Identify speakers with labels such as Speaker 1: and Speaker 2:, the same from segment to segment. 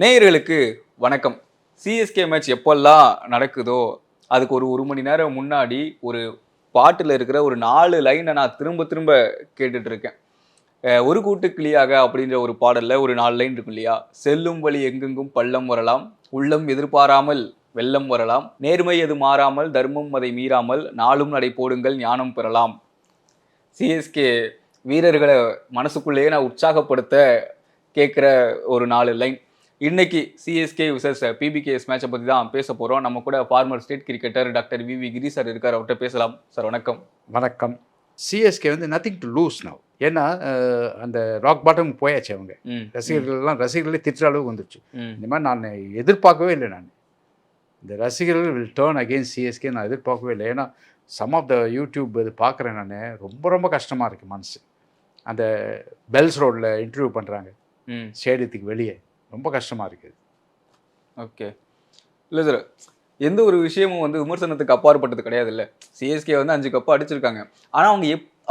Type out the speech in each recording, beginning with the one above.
Speaker 1: நேயர்களுக்கு வணக்கம். CSK match எப்பெல்லாம் நடக்குதோ அதுக்கு ஒரு மணி நேரம் முன்னாடி ஒரு பாட்டுல இருக்கிற ஒரு 4 லைனை நான் திரும்ப திரும்ப கேட்டுட்டு இருக்கேன். ஒரு கூட்டு கிளியாக அப்படின்ற ஒரு பாடல்ல ஒரு 4 லைன் இருக்கும் இல்லையா? செல்லும் வழி எங்கெங்கும் பள்ளம் வரலாம், உள்ளம் எதிர்பாராமல் வெள்ளம் வரலாம், நேர்மை அது மாறாமல் தர்மம் அதை மீறாமல் நாளும் நடை போடுங்கள் ஞானம் பெறலாம். சிஎஸ்கே வீரர்களை மனசுக்குள்ளேயே நான் உற்சாகப்படுத்த கேட்குற ஒரு 4 லைன். இன்னைக்கு சிஎஸ்கே விசஸ் பிபிகேஎஸ் மேட்சை பற்றி தான் பேச போகிறோம். நம்ம கூட ஃபார்மர் ஸ்டேட் கிரிக்கெட்டர் டாக்டர் விவி கிரி சார் இருக்கார். அவர்கிட்ட பேசலாம். சார் வணக்கம்.
Speaker 2: வணக்கம். சிஎஸ்கே வந்து நத்திங் டு லூஸ் நவ். ஏன்னா அந்த ராக் பாட்டம் போயாச்சு. அவங்க ரசிகர்களே திட்டுற அளவுக்கு வந்துருச்சு. இந்த மாதிரி நான் எதிர்பார்க்கவே இல்லை. இந்த ரசிகர்கள் வில் டேர்ன் அகெயின்ஸ்ட் சிஎஸ்கே நான் எதிர்பார்க்கவே இல்லை. ஏன்னா சம் ஆஃப் த யூடியூப் இது பார்க்குறேன். நான் ரொம்ப கஷ்டமாக இருக்குது மனசு. அந்த பெல்ஸ் ரோடில் இன்டர்வியூ பண்ணுறாங்க ஸ்டேடியத்துக்கு வெளியே, ரொம்ப கஷ்டமாக இருக்குது.
Speaker 1: ஓகே, இல்லை சார், எந்த ஒரு விஷயமும் வந்து விமர்சனத்துக்கு அப்பாற்பட்டது கிடையாது. இல்லை, சிஎஸ்கே வந்து 5 கப்பு அடிச்சிருக்காங்க. ஆனால்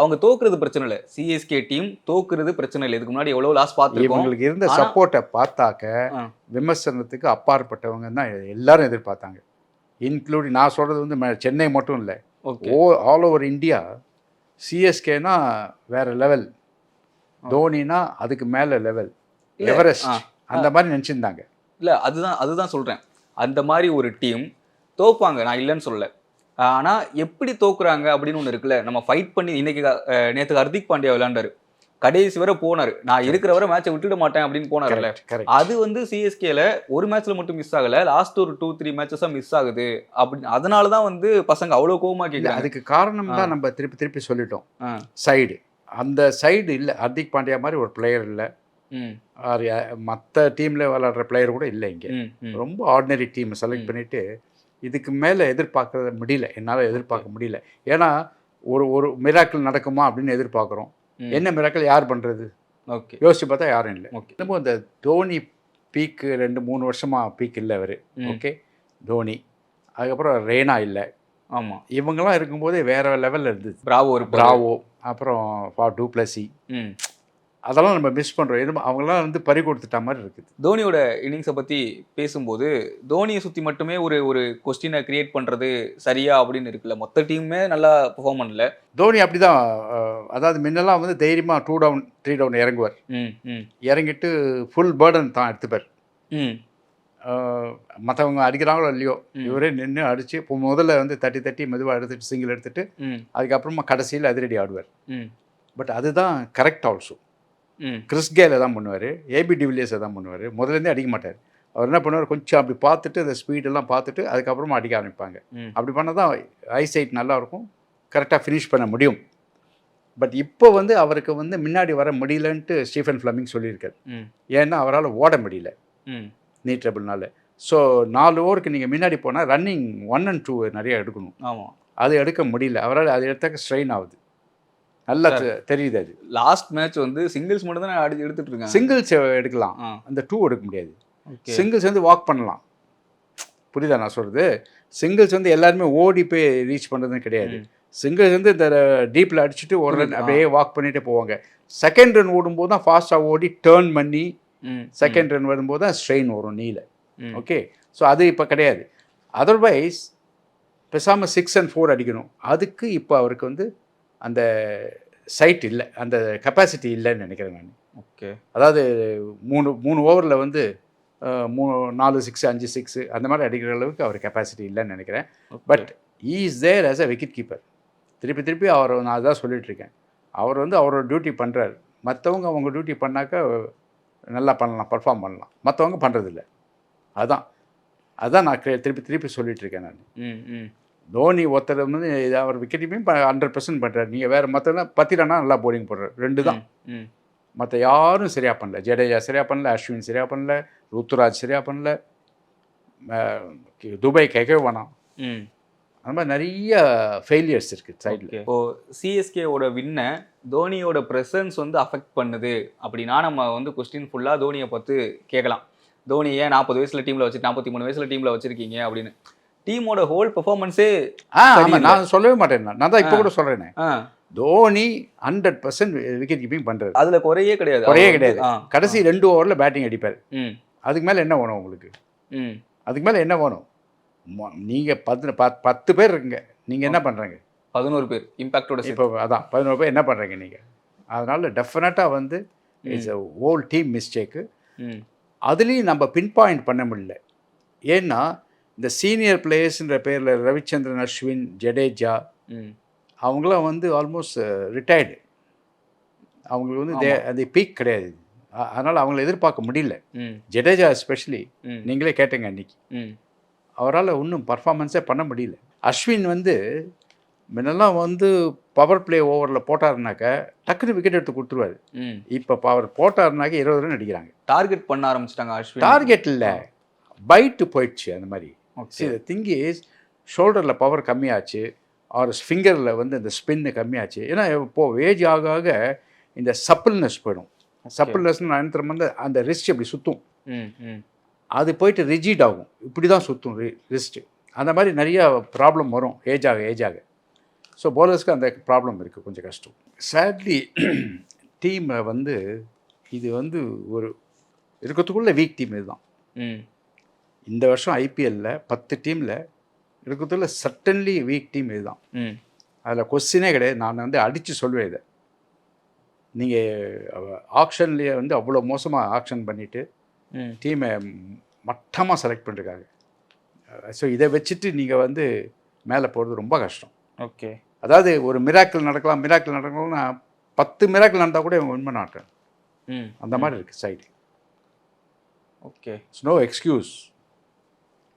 Speaker 1: அவங்க தோக்குறது பிரச்சனை இல்லை. சிஎஸ்கே டீம் தோக்குறது பிரச்சனை இல்லை. இதுக்கு முன்னாடி எவ்வளோ லாஸ் பார்த்துருக்கோம்.
Speaker 2: இவங்களுக்கு இருந்த சப்போர்ட்டை பார்த்தாக்க விமர்சனத்துக்கு அப்பாற்பட்டவங்க தான் எல்லாரும் எதிர்பார்த்தாங்க. இன்க்ளூடிங் நான் சொல்கிறது வந்து சென்னை மட்டும் இல்லை, ஆல் ஓவர் இந்தியா. சிஎஸ்கேனா வேற லெவல், தோனினா அதுக்கு மேலே லெவல், எவரெஸ்ட் அந்த மாதிரி நினச்சிருந்தாங்க.
Speaker 1: இல்லை, அதுதான் சொல்கிறேன். அந்த மாதிரி ஒரு டீம் தோப்பாங்க, நான் இல்லைன்னு சொல்லலை. ஆனால் எப்படி தோக்குறாங்க அப்படின்னு ஒன்று இருக்குல்ல. நம்ம ஃபைட் பண்ணி நேற்று ஹர்திக் பாண்டியா விளையாண்டாரு, கடைசி வரை போனார். நான் இருக்கிற வரை மேட்சை விட்டுட மாட்டேன் அப்படின்னு போனார்ல. அது வந்து சிஎஸ்கேல ஒரு மேட்ச்ல மட்டும் மிஸ் ஆகலை, லாஸ்ட் ஒரு 2-3 மேட்சஸாக மிஸ் ஆகுது. அப்படி அதனால தான் வந்து பசங்க அவ்வளோ கோவமாக கேட்கல.
Speaker 2: அதுக்கு காரணம் தான் நம்ம திருப்பி சொல்லிட்டோம். சைடு, அந்த சைடு இல்லை. ஹர்திக் பாண்டியா மாதிரி ஒரு பிளேயர் இல்லை. மற்ற டீமில் விளையாடுற பிளேயர் கூட இல்லை. இங்கே ரொம்ப ஆர்டினரி டீம் செலக்ட் பண்ணிவிட்டு இதுக்கு மேலே எதிர்பார்க்க முடியல. என்னால் எதிர்பார்க்க முடியல. ஏன்னா ஒரு மிராக்கிள் நடக்குமா அப்படின்னு எதிர்பார்க்குறோம். என்ன மிராக்கிள் யார் பண்ணுறது?
Speaker 1: ஓகே,
Speaker 2: யோசிச்சு பார்த்தா யாரும் இல்லை. ஓகே, நம்ம இந்த தோனி பீக்கு 2-3 வருஷமாக பீக் இல்லை அவர். ஓகே, தோனி, அதுக்கப்புறம் ரெய்னா இல்லை.
Speaker 1: ஆமாம்,
Speaker 2: இவங்கெல்லாம் இருக்கும்போதே வேறு லெவலில் இருந்தது.
Speaker 1: பிராவோ,
Speaker 2: அப்புறம் டு பிளஸி, அதெல்லாம் நம்ம மிஸ் பண்ணுறோம். அவங்களாம் வந்து பறி கொடுத்துட்ட மாதிரி இருக்குது.
Speaker 1: தோனியோட இன்னிங்ஸை பற்றி பேசும்போது தோனியை சுற்றி மட்டுமே ஒரு கொஸ்டினை கிரியேட் பண்ணுறது சரியா அப்படின்னு இருக்குல்ல. மொத்த டீமுமே நல்லா பெர்ஃபார்ம் பண்ணல.
Speaker 2: தோனி அப்படி தான். அதாவது முன்னெல்லாம் வந்து தைரியமாக 2 டவுன் 3 டவுன் இறங்குவார். இறங்கிட்டு ஃபுல் பேர்டன் தான் எடுத்துப்பார். மற்றவங்க அடிக்கிறாங்களோ இல்லையோ, இவரே நின்று அடித்து இப்போ முதல்ல வந்து தட்டி மெதுவாக எடுத்துட்டு சிங்கிள் எடுத்துட்டு அதுக்கப்புறமா கடைசியில் அதிரடி ஆடுவார். பட் அதுதான் கரெக்ட். ஆல்சோ கிறிஸ் கேலை தான் பண்ணுவார், ஏபி டிவிலியர்ஸை தான் பண்ணுவார். முதலேருந்தே அடிக்க மாட்டார். அவர் என்ன பண்ணுவார், கொஞ்சம் அப்படி பார்த்துட்டு அந்த ஸ்பீடெல்லாம் பார்த்துட்டு அதுக்கப்புறமா அடிக்க ஆரம்பிப்பாங்க. அப்படி பண்ணால் தான் ஐசைட் நல்லாயிருக்கும், கரெக்டாக ஃபினிஷ் பண்ண முடியும். பட் இப்போ வந்து அவருக்கு வந்து முன்னாடி வர முடியலன்ட்டு ஸ்டீஃபன் ஃப்ளமிங் சொல்லியிருக்காரு. ஏன்னா அவரால் ஓட முடியல நீ ட்ரபிள்னால. ஸோ 4 ஓவருக்கு நீங்கள் முன்னாடி போனால் ரன்னிங் 1 and 2 நிறைய எடுக்கணும்.
Speaker 1: ஆமாம்,
Speaker 2: அது எடுக்க முடியல அவரால். அது எடுத்தாக்க ஸ்ட்ரெயின் ஆகுது, நல்லா தெரியுது. அது
Speaker 1: லாஸ்ட் மேட்ச் வந்து சிங்கிள்ஸ் மட்டும் தான் எடுத்துட்டு இருக்காங்க.
Speaker 2: சிங்கிள்ஸ் எடுக்கலாம், அந்த 2 எடுக்க முடியாது. சிங்கிள்ஸ் வந்து வாக் பண்ணலாம். புரியுதா நான் சொல்கிறது? சிங்கிள்ஸ் வந்து எல்லாருமே ஓடி போய் ரீச் பண்ணுறதுன்னு கிடையாது. சிங்கிள்ஸ் வந்து இந்த டீப்பில் அடிச்சுட்டு ஒரு ரன் அப்படியே வாக் பண்ணிகிட்டே போவாங்க. செகண்ட் ரன் ஓடும்போது தான் ஃபாஸ்ட்டாக ஓடி டேர்ன் பண்ணி செகண்ட் ரன் வரும்போது தான் ஸ்ட்ரெயின் வரும் நீல. ஓகே, ஸோ அது இப்போ கிடையாது. அதர்வைஸ் பேசாமல் 6 and 4 அடிக்கணும். அதுக்கு இப்போ அவருக்கு வந்து அந்த சைட் இல்லை, அந்த கெப்பாசிட்டி இல்லைன்னு நினைக்கிறேன் நான்.
Speaker 1: ஓகே,
Speaker 2: அதாவது 3 ஓவரில் வந்து 4 6 5 6 அந்த மாதிரி அடிக்கிற அளவுக்கு அவர் கெப்பாசிட்டி இல்லைன்னு நினைக்கிறேன். But he is there as a wicket keeper. திருப்பி அவரை நான் அதான் சொல்லிகிட்ருக்கேன். அவர் வந்து அவரோட டியூட்டி பண்ணுறாரு. மற்றவங்க அவங்க டியூட்டி பண்ணாக்கா நல்லா பண்ணலாம், பர்ஃபார்ம் பண்ணலாம். மற்றவங்க பண்ணுறதில்ல. அதான் நான் திருப்பி சொல்லிகிட்ருக்கேன் நான். தோனி ஒருத்தர் வந்து அவர் விக்கெட்டையும் 100% பண்ணுறாரு. நீங்கள் வேறு மற்றவங்க 10 ரன்னா நல்லா போலிங் போடுறாரு. 2 தான். மற்ற யாரும் சரியாக பண்ணல. ஜடேஜா சரியாக பண்ணல, அஸ்வின் சரியாக பண்ணல, ருத்துராஜ் சரியாக பண்ணல, துபாய் கேட்கவே வேணாம். அந்த மாதிரி நிறைய ஃபெயிலியர்ஸ் இருக்குது சைடில்.
Speaker 1: இப்போது சிஎஸ்கேவோட வின்னை தோனியோட ப்ரெசன்ஸ் வந்து அஃபெக்ட் பண்ணுது அப்படின்னா நம்ம வந்து கொஸ்டின் ஃபுல்லாக தோனியை பார்த்து கேட்கலாம். தோனி ஏன் 40 வயசில் டீமில் வச்சு 43 வயசில் டீமில் வச்சுருக்கீங்க அப்படின்னு. டீமோட ஹோல் பெர்ஃபார்மன்ஸே
Speaker 2: நான் சொல்லவே மாட்டேன். நான் தான் இப்போ கூட சொல்கிறேனே, தோனி 100% விக்கெட் கீப்பிங் பண்ணுறாரு.
Speaker 1: அதில் குறையே கிடையாது.
Speaker 2: கடைசி 2 ஓவரில் பேட்டிங் அடிப்பார். அதுக்கு மேலே என்ன வேணும் உங்களுக்கு?
Speaker 1: ம்
Speaker 2: அதுக்கு மேலே என்ன வேணும்? நீங்கள் 10 பேர் இருக்குங்க, நீங்கள் என்ன பண்ணுறீங்க?
Speaker 1: 11 பேர் இம்பாக்டோட
Speaker 2: இப்போ அதான் 11 பேர் என்ன பண்ணுறீங்க நீங்கள்? அதனால் டெஃபினட்டாக வந்து it's a whole team mistake.
Speaker 1: ம்
Speaker 2: அதுலேயும் நம்ம பின் பாயிண்ட் பண்ண முடியல. ஏன்னா இந்த சீனியர் பிளேயர்ஸுன்ற பேரில் ரவிச்சந்திரன் அஸ்வின், ஜடேஜா
Speaker 1: ம்
Speaker 2: அவங்களாம் வந்து ஆல்மோஸ்ட் ரிட்டையர்டு. அவங்களுக்கு வந்து அந்த பீக் கிடையாது. அதனால் அவங்கள எதிர்பார்க்க முடியல. ஜடேஜா எஸ்பெஷலி நீங்களே கேட்டீங்க அன்றைக்கி, அவரால் இன்னும் பர்ஃபார்மன்ஸே பண்ண முடியல. அஸ்வின் வந்து முன்னெல்லாம் வந்து பவர் பிளே ஓவரில் போட்டாருனாக்கா டக்குன்னு விக்கெட் எடுத்து கொடுத்துருவாரு. இப்போ அவர் போட்டாருனாக்கா 20 ரன் அடிக்கிறாங்க.
Speaker 1: டார்கெட் பண்ண ஆரம்பிச்சிட்டாங்க அஸ்வின்.
Speaker 2: டார்கெட் இல்லை, பைட்டு போயிடுச்சு. அந்த மாதிரி திங்கி ஷோல்டரில் பவர் கம்மியாச்சு, அவர் ஃபிங்கரில் வந்து இந்த ஸ்பின்னு கம்மியாச்சு. ஏன்னா இப்போது ஏஜ் ஆக ஆக இந்த சப்பிள்னஸ் போயிடும். சப்பிள்னஸ்னு நான் என்ன வந்து அந்த ரிஸ்ட் அப்படி சுற்றும், அது போயிட்டு ரிஜிட் ஆகும், இப்படி தான் சுற்றும் ரிஸ்ட்டு. அந்த மாதிரி நிறையா ப்ராப்ளம் வரும் ஏஜ் ஆக. ஸோ பவுலர்ஸ்க்கு அந்த ப்ராப்ளம் இருக்குது, கொஞ்சம் கஷ்டம். சேட்லி டீமை வந்து இது வந்து ஒரு இருக்கிறதுக்குள்ள வீக் டீம் இதுதான். இந்த வருஷம் ஐபிஎல்லில் 10 டீமில் இருக்கிறதுக்குள்ள சட்டன்லி வீக் டீம் இதுதான். அதில் கொஸ்டினே கிடையாது. நான் வந்து அடித்து சொல்வேன் இதை. நீங்கள் ஆக்ஷன்லேயே வந்து அவ்வளோ மோசமாக ஆக்ஷன் பண்ணிவிட்டு டீமை மட்டமாக செலக்ட் பண்ணிருக்காங்க. ஸோ இதை வச்சுட்டு நீங்கள் வந்து மேலே போகிறது ரொம்ப கஷ்டம்.
Speaker 1: ஓகே,
Speaker 2: அதாவது ஒரு மிராக்கிள் நடக்கலாம்னா 10 மிராக்கிள் நடந்தால் கூட இவங்க வின் பண்ண மாட்டாங்க. அந்த மாதிரி இருக்குது side.
Speaker 1: Okay,
Speaker 2: it's no excuse.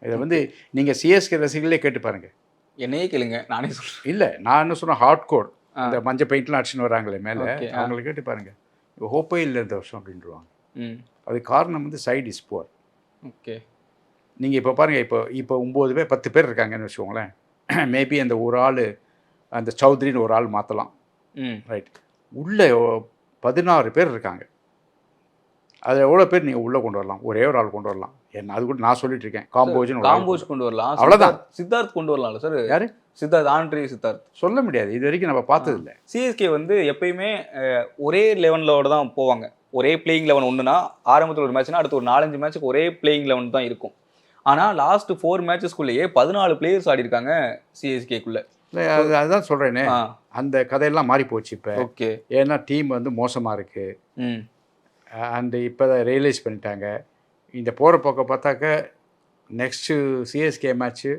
Speaker 2: இதை வந்து நீங்கள் சிஎஸ்கே ரசிகர்களே கேட்டு பாருங்கள்.
Speaker 1: என்னையே கேளுங்க, நானே சொல்கிறேன்.
Speaker 2: இல்லை, நான் என்ன சொன்னேன், ஹார்ட் கோர் இந்த மஞ்சள் பெயிண்ட்லாம் அடிச்சுன்னு வராங்களே மேலே, அவங்களை கேட்டு பாருங்கள், இப்போ ஹோப்பே இல்லை இந்த வருஷம் அப்படின்ட்டுருவாங்க. அது காரணம் வந்து சைடு இஸ் புவர்.
Speaker 1: ஓகே,
Speaker 2: நீங்கள் இப்போ பாருங்கள், இப்போ 9 பேர் 10 பேர் இருக்காங்கன்னு வச்சுக்கோங்களேன். மேபி அந்த ஒரு ஆள், அந்த சௌத்ரின்னு ஒரு ஆள் மாற்றலாம், ரைட். உள்ளே 16 பேர் இருக்காங்க. அது எவ்வளோ பேர் நீங்கள் உள்ளே கொண்டு வரலாம்? ஒரே ஒரு ஆள் கொண்டு வரலாம். என்ன அது கூட நான் சொல்லிட்டு இருக்கேன், காம்போஜ்
Speaker 1: கொண்டு வரலாம்,
Speaker 2: அவ்வளோதான்.
Speaker 1: சித்தார்த் கொண்டு வரலாம்ல சார்?
Speaker 2: யார்?
Speaker 1: சித்தார்த், ஆண்ட்ரே சித்தார்த்.
Speaker 2: சொல்ல முடியாது, இது வரைக்கும் நம்ம பார்த்ததில்லை.
Speaker 1: சிஎஸ்கே வந்து எப்பயுமே ஒரே லெவனோட தான் போவாங்க. ஒரே பிளேயிங் லெவன் ஒன்றுனா ஆரம்பத்தில் ஒரு மேட்ச்னா அடுத்து ஒரு 4-5 மேட்ச்சுக்கு ஒரே பிளேயிங் லெவன் தான் இருக்கும். ஆனால் லாஸ்ட் 4 மேட்சஸ்க்குள்ளேயே 14 பிளேயர்ஸ் ஆடி இருக்காங்க சிஎஸ்கேக்குள்ள.
Speaker 2: அதுதான் சொல்கிறேனே, அந்த கதையெல்லாம் மாறி போச்சு இப்போ.
Speaker 1: ஓகே,
Speaker 2: ஏன்னா டீம் வந்து மோசமாக இருக்குது. அண்ட் இப்போ தான் ரியலைஸ் பண்ணிட்டாங்க. இந்த போகிற போக்க பார்த்தாக்க நெக்ஸ்ட்டு சிஎஸ்கே மேட்ச்சு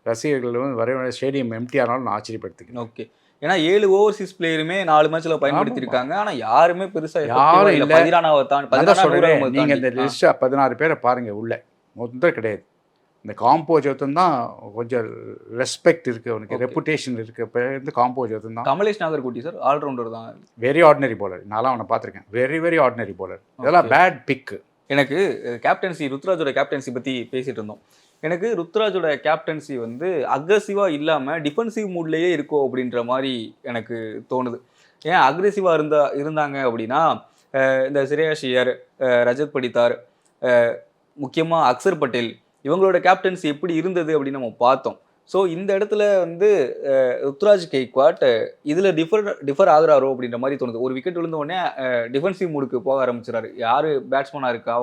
Speaker 2: ரசிகர்கள் வந்து வர ஸ்டேடியம் எம்டி ஆனாலும் நான் ஆச்சரியப்படுத்திக்கிறேன்.
Speaker 1: ஓகே, ஏன்னா 7 ஓவர்சீஸ் பிளேயருமே 4 மேட்ச்ல பயன்படுத்தியிருக்காங்க. ஆனால் யாருமே பெருசாக
Speaker 2: யாரும் இல்லை.
Speaker 1: சொல்கிறேன்,
Speaker 2: நீங்கள் இந்த லிஸ்ட்டு 16 பேரை பாருங்கள், உள்ள மொத்தம் கிடையாது. இந்த காம்போஜத்தும் தான் கொஞ்சம் ரெஸ்பெக்ட் இருக்குது, அவனுக்கு ரெப்புடேஷன் இருக்குது. இப்போ வந்து காம்போஜத்தும் தான்.
Speaker 1: கமலேஷ் நாகர்கோட்டி சார் ஆல்ரவுண்டர் தான்,
Speaker 2: வெரி ஆர்டினரி பவுலர். நான்லாம் அவனை பார்த்துருக்கேன், வெரி ஆர்டினரி பவுலர். இதெல்லாம் பேட் பிக்கு.
Speaker 1: எனக்கு கேப்டன்சி, ருத்ராஜோட கேப்டன்சி பற்றி பேசிகிட்டு இருந்தோம். எனக்கு ருத்ராஜோட கேப்டன்சி வந்து அக்ரெசிவாக இல்லாமல் டிஃபென்சிவ் மூட்லேயே இருக்கோ அப்படின்ற மாதிரி எனக்கு தோணுது. ஏன் அக்ரெசிவாக இருந்தாங்க அப்படின்னா, இந்த ஸ்ரேயாஸ் ஐயர், ரஜத் படித்தார், முக்கியமாக அக்சர் பட்டேல், இவங்களோட கேப்டன்சி எப்படி இருந்தது அப்படின்னு நம்ம பார்த்தோம். ஸோ இந்த இடத்துல வந்து ருத்ராஜ் கெய்க்வாட் இதில் டிஃபர் ஆகுறாரோ அப்படின்ற மாதிரி தோணுது. ஒரு விக்கெட் விழுந்த உடனே டிஃபென்சிவ் மூடுக்கு போக ஆரம்பிச்சிடாரு. யார் பேட்ஸ்மேனாக இருக்கா,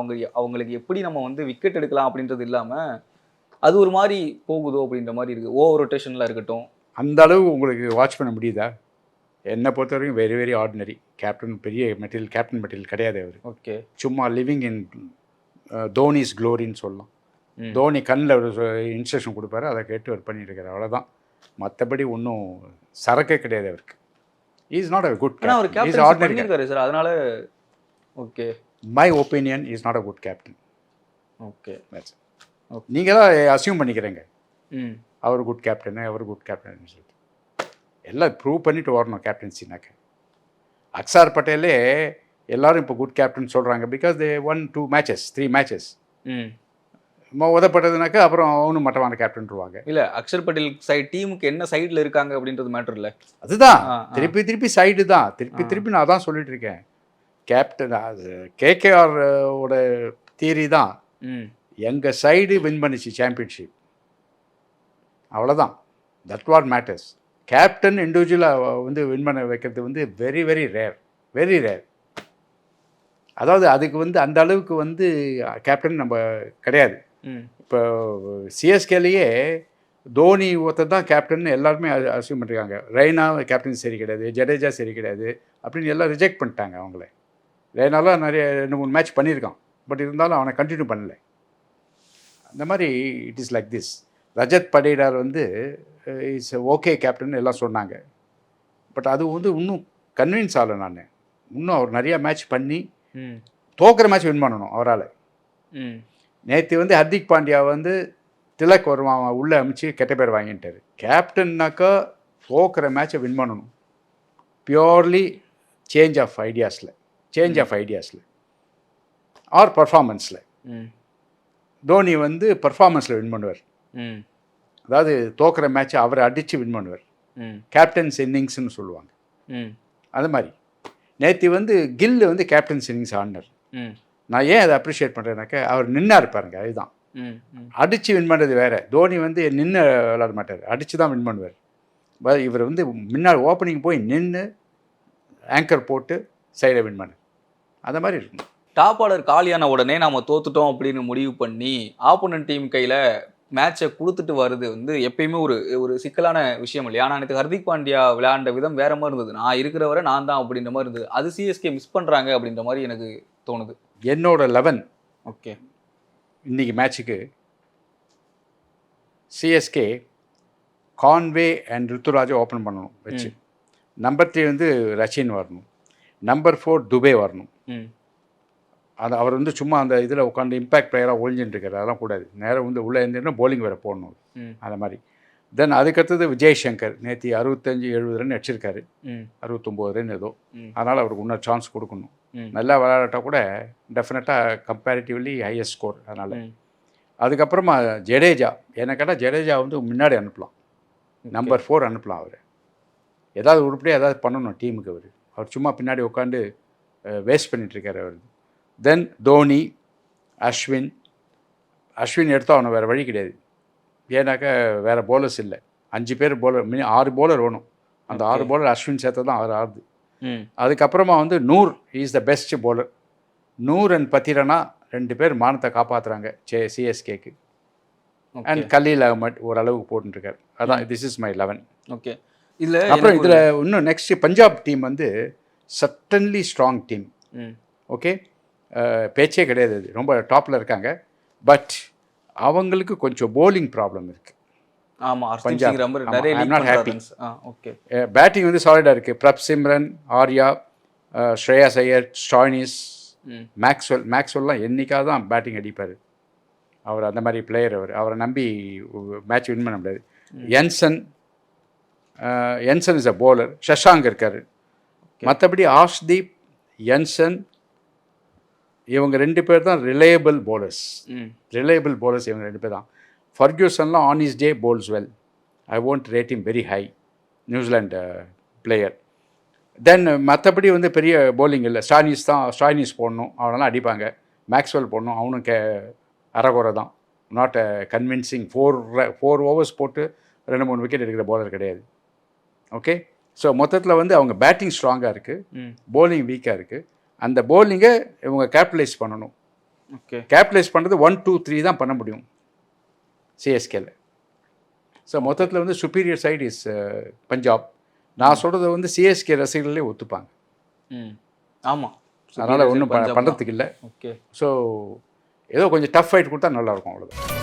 Speaker 1: அவங்களுக்கு எப்படி நம்ம வந்து விக்கெட் எடுக்கலாம் அப்படின்றது இல்லாமல் அது ஒரு மாதிரி போகுதோ அப்படின்ற மாதிரி இருக்குது. ஓவர் ரொட்டேஷனில் இருக்கட்டும்,
Speaker 2: அந்த அளவு உங்களுக்கு வாட்ச் பண்ண முடியுதா? என்னை பொறுத்த வரைக்கும் வெரி ஆர்டினரி. கேப்டன் பெரிய மெட்டீரியல், கேப்டன் மெட்டீரியல் கிடையாது அவர்.
Speaker 1: ஓகே,
Speaker 2: சும்மா லிவிங் இன் தோனிஸ் க்ளோரின்னு சொல்லலாம். தோனி கண்ணில் ஒரு இன்ஸ்ட்ரக்ஷன் கொடுப்பாரு, அதை கேட்டு அவர் பண்ணிட்டு இருக்காரு, அவ்வளோதான். மற்றபடி ஒன்றும் சரக்கே கிடையாது அவருக்கு. Is not a good
Speaker 1: captain sir. அதனால okay,
Speaker 2: my opinion is not a good captain.
Speaker 1: Okay,
Speaker 2: நீங்கள் தான் அசியூம் பண்ணிக்கிறீங்க அவர் குட் கேப்டனு, அவர் குட் கேப்டன் சொல்லிட்டு. எல்லாம் ப்ரூவ் பண்ணிட்டு வரணும் கேப்டன்சினாக்க. அக்சார் பட்டேலே எல்லாரும் இப்போ குட் கேப்டன் சொல்கிறாங்க, பிகாஸ் தே 1-2 மேட்சஸ் 3 மேட்சஸ் உதப்பட்டதுனாக்கா அப்புறம் அவனும் மட்டமான கேப்டன்ருவாங்க.
Speaker 1: இல்லை, அக்ஷர் பட்டேல் டீமுக்கு என்ன சைடில் இருக்காங்க அப்படின்றது மேட்டர் இல்லை.
Speaker 2: அதுதான் திருப்பி சைடு தான், திருப்பி நான் தான் சொல்லிட்டு இருக்கேன். கேப்டன் அது கேகேஆரோட தியரி தான், எங்கள் சைடு வின் பண்ணிச்சு சாம்பியன்ஷிப், அவ்வளோதான். That what matters. கேப்டன் இண்டிவிஜுவலாக வந்து வின் பண்ண வைக்கிறது வந்து வெரி ரேர். அதாவது அதுக்கு வந்து அந்த அளவுக்கு வந்து கேப்டன் நம்ம கிடையாது. இப்போ சிஎஸ்கேலேயே தோனி ஒருத்தர் தான் கேப்டன் எல்லாருமே அசியூம் பண்ணிருக்காங்க. ரெய்னா கேப்டன் சரி கிடையாது, ஜடேஜா சரி கிடையாது அப்படின்னு எல்லாம் ரிஜெக்ட் பண்ணிட்டாங்க அவங்கள. ரெய்னாலாம் நிறைய 2-3 மேட்ச் பண்ணியிருக்கான், பட் இருந்தாலும் அவனை கண்டினியூ பண்ணல. அந்த மாதிரி it is like this. Rajat Patidar வந்து இஸ் ஓகே கேப்டன் எல்லாம் சொன்னாங்க, பட் அது வந்து இன்னும் கன்வின்ஸ் ஆகலை நான். இன்னும் அவர் நிறையா மேட்ச் பண்ணி தோக்கிற மேட்ச் வின் பண்ணணும் அவரால். நேற்று வந்து ஹர்திக் பாண்டியா வந்து திலக் வருவான் உள்ளே அமைச்சு கெட்ட பேர் வாங்கிட்டார். கேப்டன்னாக்கா தோக்கிற மேட்சை வின் பண்ணணும். பியோர்லி சேஞ்ச் ஆஃப் ஐடியாஸில் ஆர் பர்ஃபார்மன்ஸில். தோனி வந்து பர்ஃபார்மன்ஸில் வின் பண்ணுவார். அதாவது தோக்கிற மேட்சை அவரை அடித்து வின் பண்ணுவார். கேப்டன்ஸ் இன்னிங்ஸ்னு சொல்லுவாங்க. அது மாதிரி நேற்று வந்து கில் வந்து கேப்டன்ஸ் இன்னிங்ஸ் ஆடினார். நான் ஏன் அதை அப்ரிஷியேட் பண்ணுறேன்னாக்கா, அவர் நின்னார் பாருங்க, அதுதான். அடித்து வின் பண்ணுறது வேறு. தோனி வந்து நின்று விளாட மாட்டார், அடித்து தான் வின் பண்ணுவார். இவர் வந்து முன்னாடி ஓப்பனிங் போய் நின்று ஆங்கர் போட்டு சைடை வின் பண்ணார். அந்த மாதிரி இருக்கும்.
Speaker 1: டாப் ஆர்டர் காலியான உடனே நம்ம தோத்துட்டோம் அப்படின்னு முடிவு பண்ணி ஆப்போனன்ட் டீம் கையில் மேட்சை கொடுத்துட்டு வருது வந்து எப்பயுமே ஒரு சிக்கலான விஷயம் இல்லையா? ஆனால் எனக்கு ஹர்திக் பாண்டியா விளையாண்ட விதம் வேற மாதிரி இருந்தது. நான் இருக்கிற வரை நான் தான் அப்படின்ற மாதிரி இருந்தது. அது சிஎஸ்கே மிஸ் பண்ணுறாங்க அப்படின்ற மாதிரி எனக்கு தோணுது.
Speaker 2: என்னோட 11
Speaker 1: ஓகே
Speaker 2: இன்னைக்கு மேட்சுக்கு சிஎஸ்கே கான்வே அண்ட் ருத்துராஜை ஓப்பன் பண்ணணும் வச்சு. நம்பர் 3 வந்து ரச்சின் வரணும். நம்பர் 4 துபே வரணும். அது அவர் வந்து சும்மா அந்த இதில் உட்காந்து இம்பேக்ட் பிளேயராக ஒழிஞ்சுட்டு இருக்காரு, அதெல்லாம் கூடாது. நேரம் வந்து உள்ளே இருந்துன்னா போலிங் வேறு போடணும். அந்த மாதிரி. தென் அதுக்கடுத்தது விஜய் சங்கர் நேற்று 65-70 ரன் அடிச்சிருக்காரு, 69 ரன் ஏதோ. அதனால் அவருக்கு இன்னொரு சான்ஸ் கொடுக்கணும். நல்லா விளையாடட்டா கூட டெஃபினட்டாக கம்பேரிட்டிவ்லி ஹையஸ்ட் ஸ்கோர். அதனால் அதுக்கப்புறமா ஜடேஜா, என்ன கேட்டால் ஜடேஜா வந்து முன்னாடி அனுப்பலாம். நம்பர் 4 அனுப்பலாம். அவர் ஏதாவது உருப்படியாக ஏதாவது பண்ணணும் டீமுக்கு. அவர் சும்மா பின்னாடி உட்காந்து வேஸ்ட் பண்ணிகிட்ருக்கார் அவர். தென் தோனி, அஸ்வின் எடுத்தால் அவனை வேறு வழி கிடையாது. ஏன்னாக்கா வேறு போலர்ஸ் இல்லை. 5 பேர் போலர், 6 போலர் வேணும். அந்த 6 போலர் அஸ்வின் சேர்த்து தான் அவர் ஆடுது. அதுக்கப்புறமா வந்து Noor is the best bowler. Noor and Pathirana 2 பேர் மானத்தை காப்பாற்றுறாங்க சிஎஸ்கேக்கு. அண்ட் கலீல் அகமட் ஓரளவுக்கு போட்டுருக்காரு. அதான் திஸ் இஸ் மை 11.
Speaker 1: ஓகே. இல்லை
Speaker 2: அப்புறம் இதில் இன்னும் நெக்ஸ்ட் பஞ்சாப் டீம் வந்து சர்டன்லி ஸ்ட்ராங் டீம். ஓகே, பேச்சே கிடையாது, அது ரொம்ப டாப்பில் இருக்காங்க. பட் அவங்களுக்கு கொஞ்சம் போலிங் ப்ராப்ளம் இருக்குது. பஞ்சாப் பேட்டிங் வந்து சாலிடாக இருக்குது. பிரப் சிம்ரன், ஆர்யா, ஸ்ரேயாஸ் ஐயர், ஸ்டாய்னிஸ், மேக்ஸ்வெல்லாம் என்றைக்காக தான் பேட்டிங் அடிப்பார். அவர் அந்த மாதிரி பிளேயர். அவரை நம்பி மேட்ச் வின் பண்ண முடியாது. என்சன் இஸ் அ போலர். ஷஷாங்க் இருக்கார். மற்றபடி ஆஷ்தீப், என்சன், இவங்க 2 பேர் தான் ரிலையபிள் போலர்ஸ். இவங்க 2 பேர் தான். ஃபர்கியூசன்லாம் on his day bowls well. I won't rate him very high. New Zealand player. Then மற்றபடி வந்து பெரிய போலிங் இல்லை. ஸ்டாய்னிஸ் போடணும், அவனெல்லாம் அடிப்பாங்க. மேக்ஸ்வெல் போடணும், அவனும் அரைகுறை தான். நாட் அ கன்வின்சிங் 4 ஓவர்ஸ் போட்டு 2-3 விக்கெட் எடுக்கிற போலர் கிடையாது. ஓகே, ஸோ மொத்தத்தில் வந்து அவங்க பேட்டிங் ஸ்ட்ராங்காக இருக்குது, போலிங் வீக்காக இருக்குது. அந்த போலிங்கை இவங்க கேபிட்டலைஸ் பண்ணணும். ஓகே, கேபிட்டலைஸ் பண்ணுறது 1, 2, 3 தான் பண்ண முடியும் சிஎஸ்கேல. ஸோ மொத்தத்தில் வந்து சுப்பீரியர் சைடு இஸ் பஞ்சாப். நான் சொல்கிறத வந்து சிஎஸ்கே ரசிகர்களே ஒத்துப்பாங்க.
Speaker 1: ஆமாம்,
Speaker 2: அதனால் ஒன்றும் பண்ணுறதுக்கு இல்லை.
Speaker 1: ஓகே,
Speaker 2: ஸோ ஏதோ கொஞ்சம் டஃப் ஃபைட் கொடுத்தா நல்லாயிருக்கும், அவ்வளோதான்.